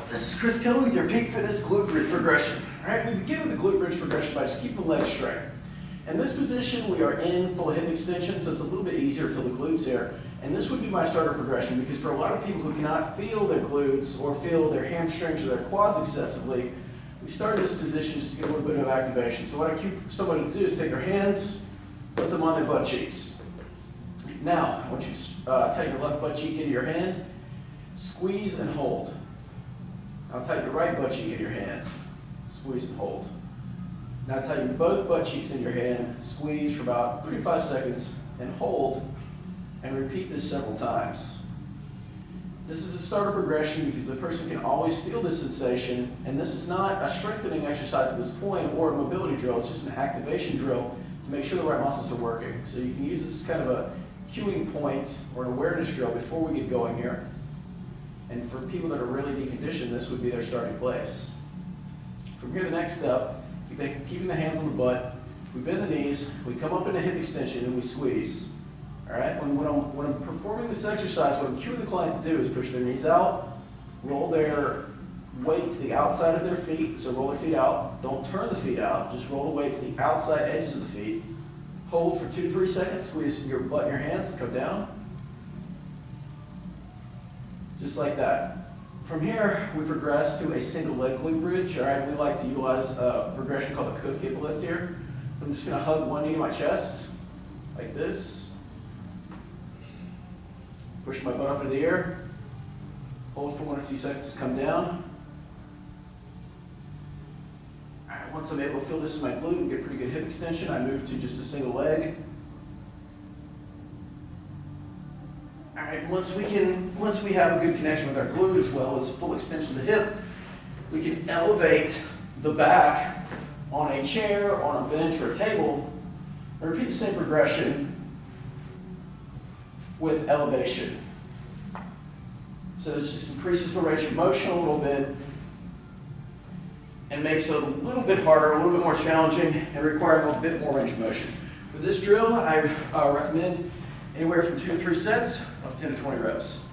This is Chris Kelly with your Peak Fitness glute bridge progression. All right, we begin with the glute bridge progression by just keeping the legs straight. In this position, we are in full hip extension, so it's a little bit easier to feel the glutes here. And this would be my starter progression because for a lot of people who cannot feel their glutes or feel their hamstrings or their quads excessively, we start in this position just to get a little bit of activation. So what I keep somebody to do is take their hands, put them on their butt cheeks. Now, I want you to tighten your left butt cheek into your hand, squeeze and hold. Now tighten your right butt cheek in your hand, squeeze and hold. Now tighten both butt cheeks in your hand, squeeze for about 3 to 5 seconds, and hold, and repeat this several times. This is a starter progression because the person can always feel this sensation, and this is not a strengthening exercise at this point or a mobility drill, it's just an activation drill to make sure the right muscles are working. So you can use this as kind of a cueing point or an awareness drill before we get going here. And for people that are really deconditioned, this would be their starting place. From here, the next step, keeping the hands on the butt, we bend the knees, we come up into hip extension, and we squeeze. All right? When I'm performing this exercise, what I'm cueing the client to do is push their knees out, roll their weight to the outside of their feet, so roll their feet out. Don't turn the feet out, just roll the weight to the outside edges of the feet. Hold for 2 to 3 seconds, squeeze your butt in your hands, come down. Just like that. From here, we progress to a single leg glute bridge. All right, we like to utilize a progression called a cook hip lift here. I'm just gonna hug one knee to my chest, like this. Push my butt up into the air. Hold for 1 or 2 seconds to come down. All right, once I'm able to feel this in my glute and get pretty good hip extension, I move to just a single leg. All right, once we have a good connection with our glute as well as full extension of the hip, we can elevate the back on a chair, on a bench, or a table, and repeat the same progression with elevation. So this just increases the range of motion a little bit and makes it a little bit harder, a little bit more challenging, and requiring a bit more range of motion. For this drill, I recommend anywhere from 2 to 3 sets of 10 to 20 reps.